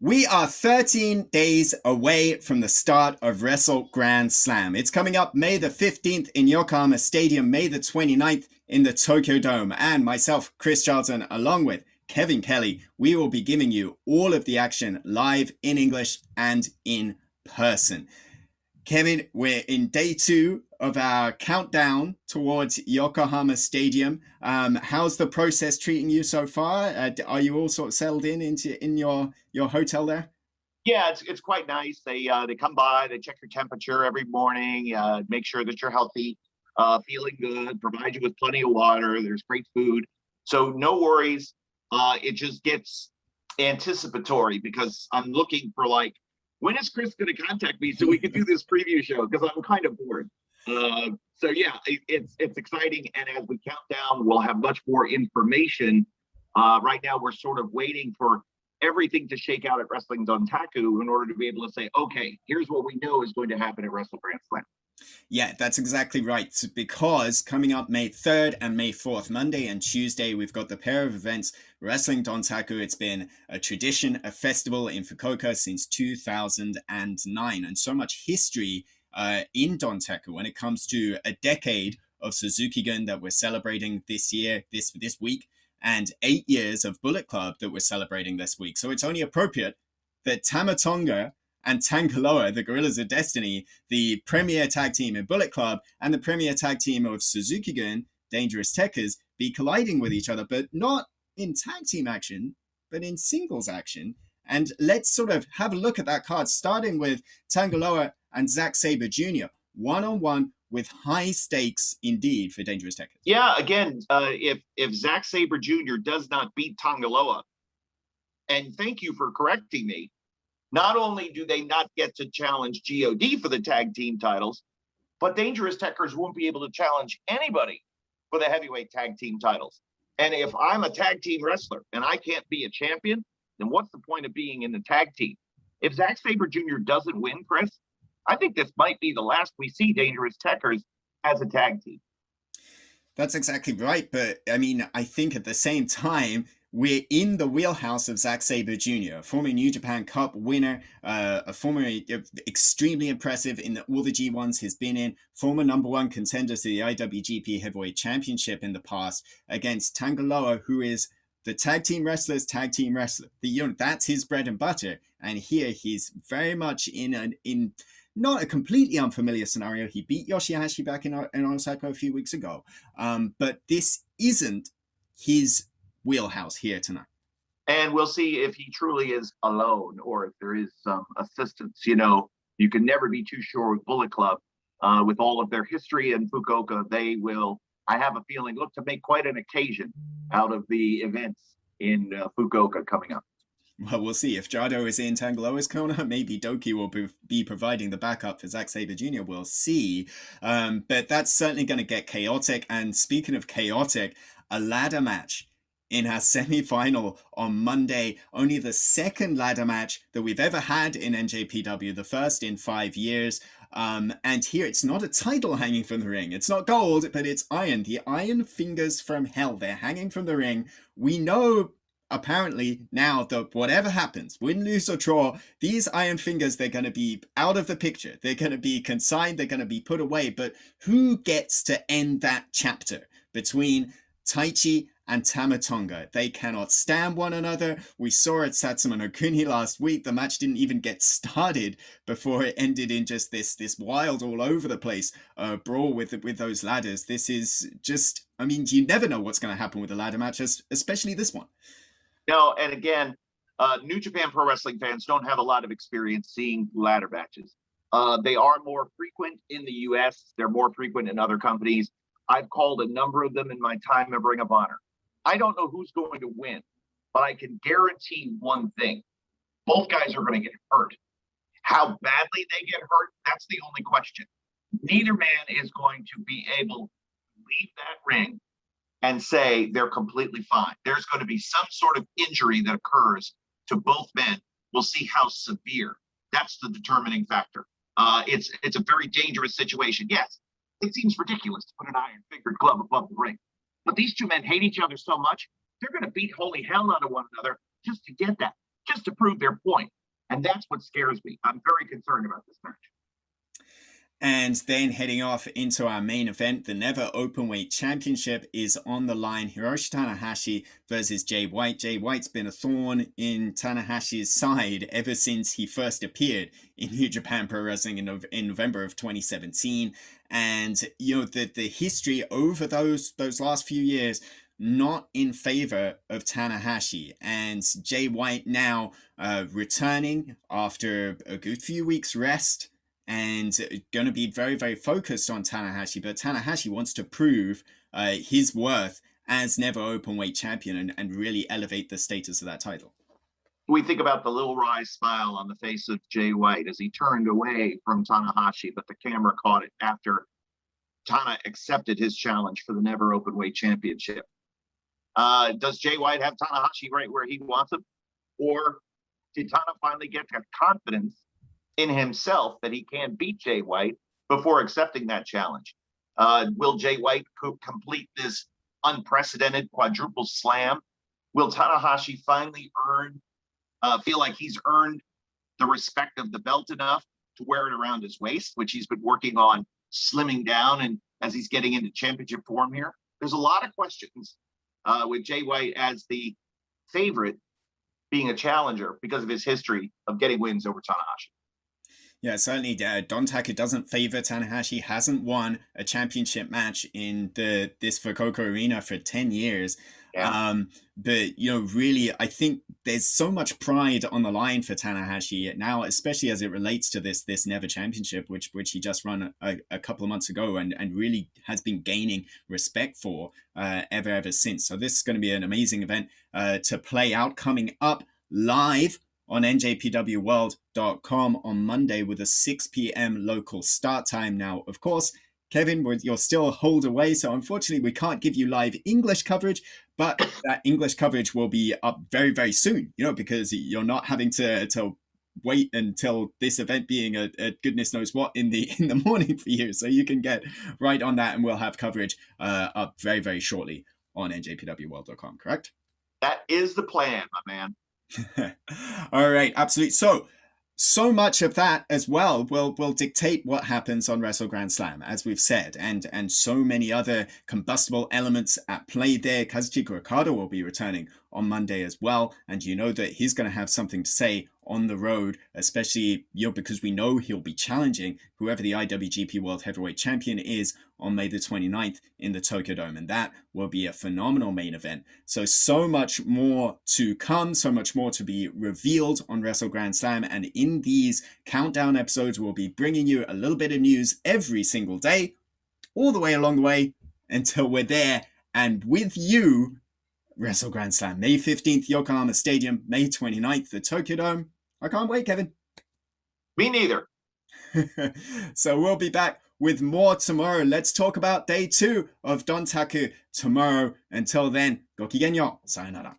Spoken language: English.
We are 13 days away from the start of Wrestle Grand Slam. It's coming up May the 15th in Yokohama Stadium, May the 29th in the Tokyo Dome. And myself, Chris Charlton, along with Kevin Kelly, we will be giving you all of the action live in English and in person. Kevin, we're in day 2 of our countdown towards Yokohama Stadium. How's the process treating you so far? Are you all sort of settled in your hotel there? Yeah, it's quite nice. They come by, they check your temperature every morning, make sure that you're healthy, feeling good, provide you with plenty of water. There's great food, so no worries. It just gets anticipatory because I'm looking for like, when is Chris going to contact me so we can do this preview show? Because I'm kind of bored. So yeah, it's exciting, and as we count down, we'll have much more information. Right now, we're sort of waiting for everything to shake out at Wrestling Dontaku in order to be able to say, okay, here's what we know is going to happen at Wrestle Grand Slam. Yeah, that's exactly right. Because coming up May 3rd and May 4th, Monday and Tuesday, we've got the pair of events, Wrestling Dontaku. It's been a tradition, a festival in Fukuoka since 2009, and so much history in Dontaku when it comes to a decade of Suzuki-gun that we're celebrating this year, this week, and 8 years of Bullet Club that we're celebrating this week. So it's only appropriate that Tama, Tonga and Tanga, the Gorillas of Destiny, the premier tag team in Bullet Club, and the premier tag team of Suzuki-gun, Dangerous Tekkers, be colliding with each other, but not in tag team action, but in singles action. And let's sort of have a look at that card, starting with Tanga and Zack Sabre Jr., one-on-one with high stakes indeed for Dangerous Tekkers. Yeah, again, if Zack Sabre Jr. does not beat Tanga, and thank you for correcting me, not only do they not get to challenge GOD for the tag team titles, but Dangerous Tekkers won't be able to challenge anybody for the heavyweight tag team titles. And if I'm a tag team wrestler and I can't be a champion, then what's the point of being in the tag team? If Zack Sabre Jr. doesn't win, Chris, I think this might be the last we see Dangerous Tekkers as a tag team. That's exactly right. But I mean, I think at the same time, we're in the wheelhouse of Zack Sabre Jr., a former New Japan Cup winner, a former extremely impressive in all the G1s he's been in, former #1 contender to the IWGP Heavyweight Championship in the past, against Tanga, who is the tag team wrestler's tag team wrestler. That's his bread and butter. And here he's very much in not a completely unfamiliar scenario. He beat Yoshihashi back in Osaka a few weeks ago. But this isn't his wheelhouse here tonight. And we'll see if he truly is alone or if there is some assistance. You can never be too sure with Bullet Club. With all of their history in Fukuoka, they will, I have a feeling, look to make quite an occasion out of the events in Fukuoka coming up. Well, we'll see. If Jado is in Tangaloa's corner, maybe Doki will be providing the backup for Zack Sabre Jr. We'll see. But that's certainly going to get chaotic. And speaking of chaotic, a ladder match in our semi-final on Monday, only the second ladder match that we've ever had in NJPW, the first in 5 years. And here it's not a title hanging from the ring. It's not gold, but it's iron. The iron fingers from hell. They're hanging from the ring. We know apparently now that whatever happens, win, lose or draw, these iron fingers, they're going to be out of the picture. They're going to be consigned. They're going to be put away. But who gets to end that chapter between Taichi and Tama Tonga? They cannot stand one another. We saw at Satsuma no Kuni last week. The match didn't even get started before it ended in just this wild, all over the place brawl with those ladders. This is just, I mean, you never know what's going to happen with a ladder match, especially this one. No, and again, New Japan Pro Wrestling fans don't have a lot of experience seeing ladder matches. They are more frequent in the U.S. They're more frequent in other companies. I've called a number of them in my time at Ring of Honor. I don't know who's going to win, but I can guarantee one thing. Both guys are going to get hurt. How badly they get hurt, that's the only question. Neither man is going to be able to leave that ring and say they're completely fine. There's going to be some sort of injury that occurs to both men. We'll see how severe. That's the determining factor. It's a very dangerous situation. Yes, it seems ridiculous to put an iron-fingered glove above the ring. But these two men hate each other so much, they're going to beat holy hell out of one another just to get that. just to prove their point. And that's what scares me. I'm very concerned about this match. And then heading off into our main event, the Never Openweight Championship is on the line. Hiroshi Tanahashi versus Jay White. Jay White's been a thorn in Tanahashi's side ever since he first appeared in New Japan Pro Wrestling in November of 2017. And, you know, the history over those last few years, not in favor of Tanahashi. And Jay White now returning after a good few weeks rest, and going to be very, very focused on Tanahashi. But Tanahashi wants to prove his worth as Never Openweight champion and really elevate the status of that title. We think about the little wry smile on the face of Jay White as he turned away from Tanahashi, but the camera caught it after Tana accepted his challenge for the Never Openweight Championship. Does Jay White have Tanahashi right where he wants him? Or did Tana finally get that confidence in himself that he can beat Jay White before accepting that challenge? Will Jay White complete this unprecedented quadruple slam? Will Tanahashi finally feel like he's earned the respect of the belt enough to wear it around his waist, which he's been working on slimming down, and as he's getting into championship form here? There's a lot of questions with Jay White as the favorite being a challenger because of his history of getting wins over Tanahashi. Yeah, certainly Dontaku doesn't favor Tanahashi, hasn't won a championship match in this Fukuoka arena for 10 years. Yeah. But, you know, really, I think there's so much pride on the line for Tanahashi now, especially as it relates to this Never Championship, which he just won a couple of months ago and really has been gaining respect for ever since. So this is going to be an amazing event to play out, coming up live on njpwworld.com on Monday with a 6 p.m. local start time. Now, of course, Kevin, you're still a hold away, so unfortunately we can't give you live English coverage, but that English coverage will be up very, very soon, you know, because you're not having to wait until this event being a goodness knows what in the morning for you. So you can get right on that, and we'll have coverage up very, very shortly on njpwworld.com, correct? That is the plan, my man. All right, absolutely. So much of that as well will dictate what happens on Wrestle Grand Slam, as we've said, and so many other combustible elements at play there. Kazuchika Okada will be returning on Monday as well, and you know that he's going to have something to say on the road, especially, you know, because we know he'll be challenging whoever the IWGP World Heavyweight Champion is on May the 29th in the Tokyo Dome, and that will be a phenomenal main event. So much more to come, so much more to be revealed on Wrestle Grand Slam, and in these countdown episodes, we'll be bringing you a little bit of news every single day, all the way along the way until we're there and with you. Wrestle Grand Slam, May 15th, Yokohama Stadium, May 29th, the Tokyo Dome. I can't wait, Kevin. Me neither. So we'll be back with more tomorrow. Let's talk about day 2 of Dontaku tomorrow. Until then, go kigenyo. Sayonara.